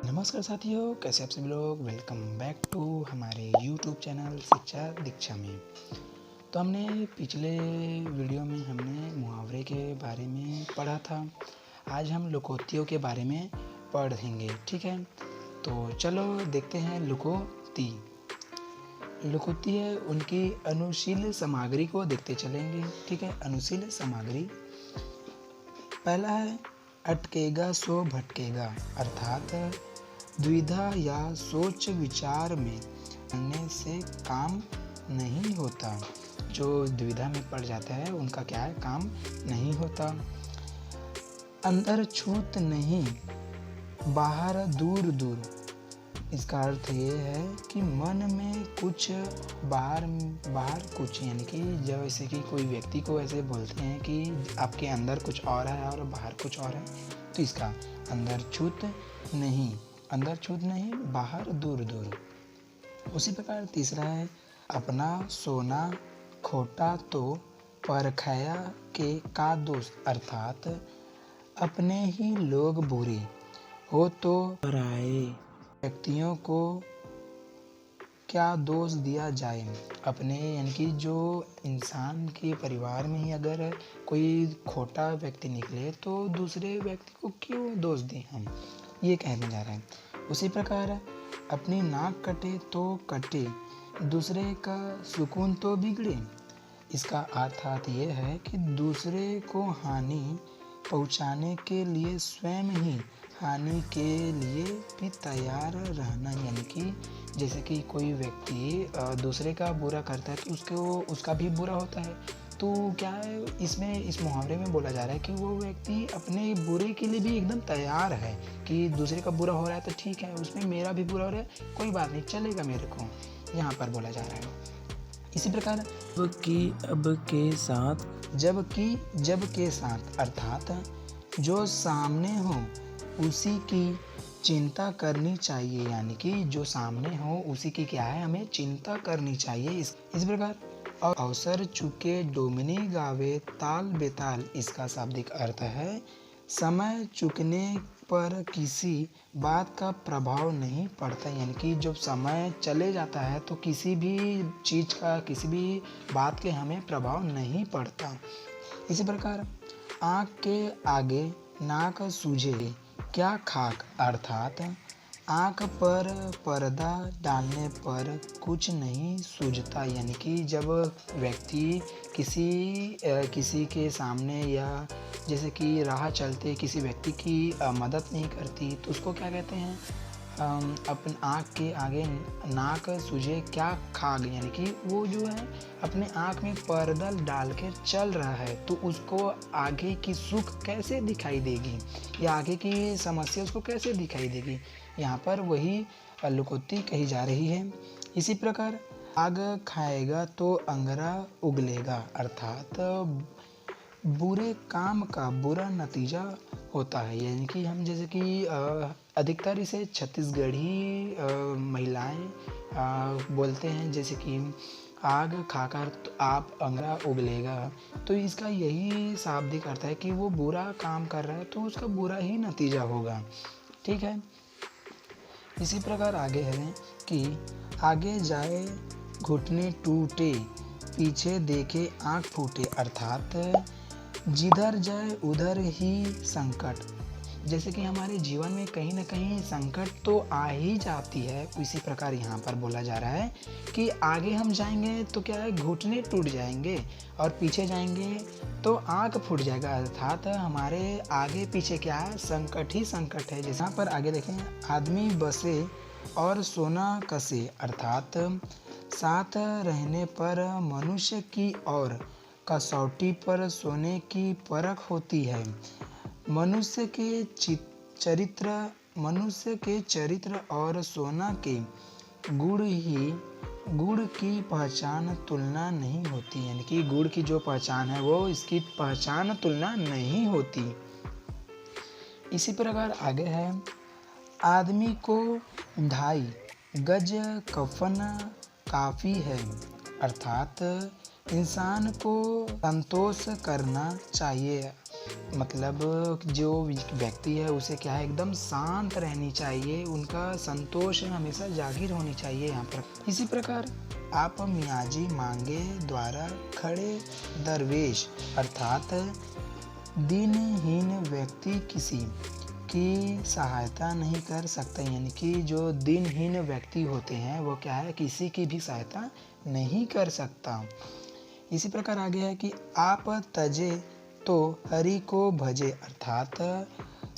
नमस्कार साथियों, कैसे आप सभी लोग। वेलकम बैक टू हमारे यूट्यूब चैनल शिक्षा दीक्षा में। तो हमने पिछले वीडियो में हमने मुहावरे के बारे में पढ़ा था। आज हम लोकोक्तियों के बारे में पढ़ेंगे, ठीक है। तो चलो देखते हैं लोकोक्ति। लोकोक्ति है उनकी अनुशील सामग्री को देखते चलेंगे, ठीक है। अनुशील सामग्री पहला है अटकेगा सो भटकेगा, अर्थात द्विधा या सोच विचार में पड़ने से काम नहीं होता। जो द्विधा में पड़ जाता है उनका क्या है, काम नहीं होता। अंदर छूत नहीं, बाहर दूर दूर। इसका अर्थ ये है कि मन में कुछ बाहर कुछ, यानी कि जैसे कि कोई व्यक्ति को ऐसे बोलते हैं कि आपके अंदर कुछ और है और बाहर कुछ और है, तो इसका अंदर छूत नहीं, बाहर दूर दूर। उसी प्रकार तीसरा है अपना सोना खोटा तो परखया के का दोष, अर्थात अपने ही लोग बुरे हो तो पराए व्यक्तियों को क्या दोष दिया जाए। अपने यानी कि जो इंसान के परिवार में ही अगर कोई खोटा व्यक्ति निकले तो दूसरे व्यक्ति को क्यों दोष दें हम, ये कहने जा रहे हैं। उसी प्रकार अपनी नाक कटे तो कटे, दूसरे का सुकून तो बिगड़े। इसका अर्थात ये है कि दूसरे को हानि पहुंचाने के लिए स्वयं ही हानि के लिए भी तैयार रहना। यानी कि जैसे कि कोई व्यक्ति दूसरे का बुरा करता है तो उसका भी बुरा होता है। तो क्या है, इस मुहावरे में बोला जा रहा है कि वो व्यक्ति अपने बुरे के लिए भी एकदम तैयार है कि दूसरे का बुरा हो रहा है तो ठीक है, उसमें मेरा भी बुरा हो रहा है, कोई बात नहीं, चलेगा मेरे को, यहाँ पर बोला जा रहा है। इसी प्रकार जब के साथ, अर्थात जो सामने हो उसी की चिंता करनी चाहिए। यानी कि जो सामने हो उसी की क्या है, हमें चिंता करनी चाहिए। इस प्रकार और अवसर चुके डोमिनी गावे ताल बेताल। इसका शाब्दिक अर्थ है समय चुकने पर किसी बात का प्रभाव नहीं पड़ता। यानी कि जब समय चले जाता है तो किसी भी चीज़ का, किसी भी बात के हमें प्रभाव नहीं पड़ता। इसी प्रकार आँख के आगे नाक सूझे क्या खाक, अर्थात आँख पर पर्दा डालने पर कुछ नहीं सूझता। यानी कि जब व्यक्ति किसी के सामने या जैसे कि राह चलते किसी व्यक्ति की मदद नहीं करती तो उसको क्या कहते हैं, अपने आँख के आगे नाक सूझे क्या खाग। यानी कि वो जो है अपने आँख में पर्दा डाल के चल रहा है तो उसको आगे की सुख कैसे दिखाई देगी या आगे की समस्या उसको कैसे दिखाई देगी। यहाँ पर वही लोकोक्ति कही जा रही है। इसी प्रकार आग खाएगा तो अंगरा उगलेगा, अर्थात बुरे काम का बुरा नतीजा होता है। यानी कि हम जैसे कि अधिकतर इसे छत्तीसगढ़ी महिलाएं बोलते हैं, जैसे कि आग खाकर तो आप अंगरा उगलेगा, तो इसका यही शाब्दिक अर्थ है कि वो बुरा काम कर रहा है तो उसका बुरा ही नतीजा होगा, ठीक है। इसी प्रकार आगे है कि आगे जाए घुटने टूटे, पीछे देखे आँख फूटे, अर्थात जिधर जाए उधर ही संकट। जैसे कि हमारे जीवन में कहीं ना कहीं संकट तो आ ही जाती है, इसी प्रकार यहाँ पर बोला जा रहा है कि आगे हम जाएंगे तो क्या है, घुटने टूट जाएंगे और पीछे जाएंगे तो आँख फूट जाएगा। अर्थात हमारे आगे पीछे क्या है, संकट ही संकट है। जैसे यहाँ पर आगे देखें, आदमी बसे और सोना कसे, अर्थात साथ रहने पर मनुष्य की और कसौटी पर सोने की परख होती है। मनुष्य के चरित्र और सोना के गुण की पहचान तुलना नहीं होती। यानी कि गुण की जो पहचान है वो इसकी पहचान तुलना नहीं होती। इसी प्रकार आगे है, आदमी को 2.5 गज कफन काफ़ी है, अर्थात इंसान को संतोष करना चाहिए। मतलब जो व्यक्ति है उसे क्या है, एकदम शांत रहनी चाहिए, उनका संतोष हमेशा जागीर होनी चाहिए यहाँ पर। इसी प्रकार आप मियाजी मांगे द्वारा खड़े दरवेश अर्थात दीनहीन व्यक्ति किसी की सहायता नहीं कर सकते, यानी कि जो दीनहीन व्यक्ति होते हैं वो क्या है, किसी की भी सहायता नहीं कर सकता। इसी प्रकार आगे है कि आप तजे तो हरि को भजे अर्थात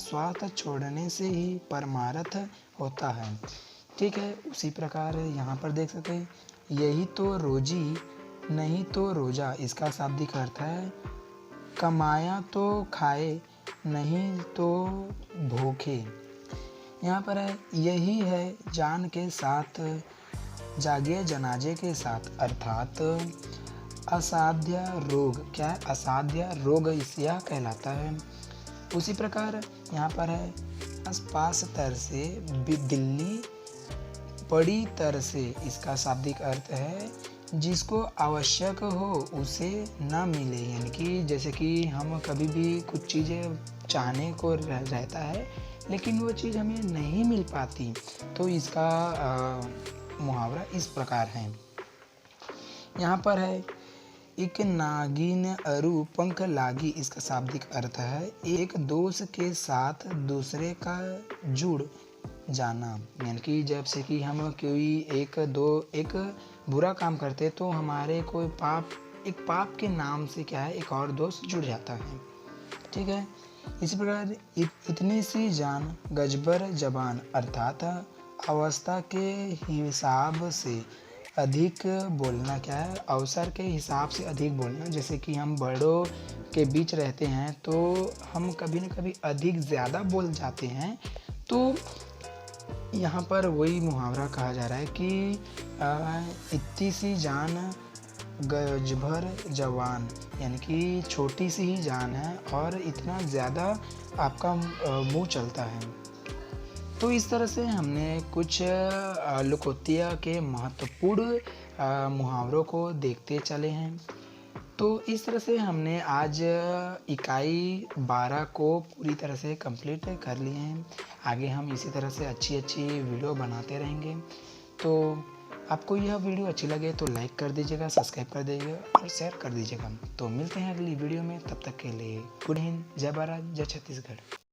स्वार्थ छोड़ने से ही परमार्थ होता है। ठीक है, उसी प्रकार यहाँ पर देख सकते हैं, यही तो रोजी नहीं तो रोजा, इसका शाब्दिक अर्थ है कमाया तो खाए नहीं तो भूखे। यहाँ पर है यही है जान के साथ जागे जनाजे के साथ अर्थात असाध्य रोग, क्या है, असाध्य रोग यह कहलाता है। उसी प्रकार यहाँ पर है आसपास तर से दिल्ली बड़ी तर से, इसका शाब्दिक अर्थ है जिसको आवश्यक हो उसे न मिले, यानी कि जैसे कि हम कभी भी कुछ चीज़ें चाहने को रहता है लेकिन वो चीज़ हमें नहीं मिल पाती, तो इसका मुहावरा इस प्रकार है। यहाँ पर है एक नागिन अरु पंख लागी, इसका शाब्दिक अर्थ है एक दोस्त के साथ दूसरे का जुड़ जाना, यानी कि जब से कि हम कोई एक बुरा काम करते तो हमारे कोई एक पाप के नाम से क्या है, एक और दोस्त जुड़ जाता है। ठीक है, इसी प्रकार इतनी सी जान गजबर जबान अर्थात अवस्था के हिसाब से अधिक बोलना, क्या है, अवसर के हिसाब से अधिक बोलना। जैसे कि हम बड़ों के बीच रहते हैं तो हम कभी न कभी अधिक ज़्यादा बोल जाते हैं, तो यहाँ पर वही मुहावरा कहा जा रहा है कि इतनी सी जान गजभर जवान, यानी कि छोटी सी ही जान है और इतना ज़्यादा आपका मुंह चलता है। तो इस तरह से हमने कुछ लोकोक्तियाँ के महत्वपूर्ण मुहावरों को देखते चले हैं। तो इस तरह से हमने आज इकाई 12 को पूरी तरह से कंप्लीट कर लिए हैं। आगे हम इसी तरह से अच्छी वीडियो बनाते रहेंगे। तो आपको यह वीडियो अच्छी लगे तो लाइक कर दीजिएगा, सब्सक्राइब कर दीजिएगा और शेयर कर दीजिएगा। तो मिलते हैं अगली वीडियो में, तब तक के लिए गुड हिंद, जय भारत, जय छत्तीसगढ़।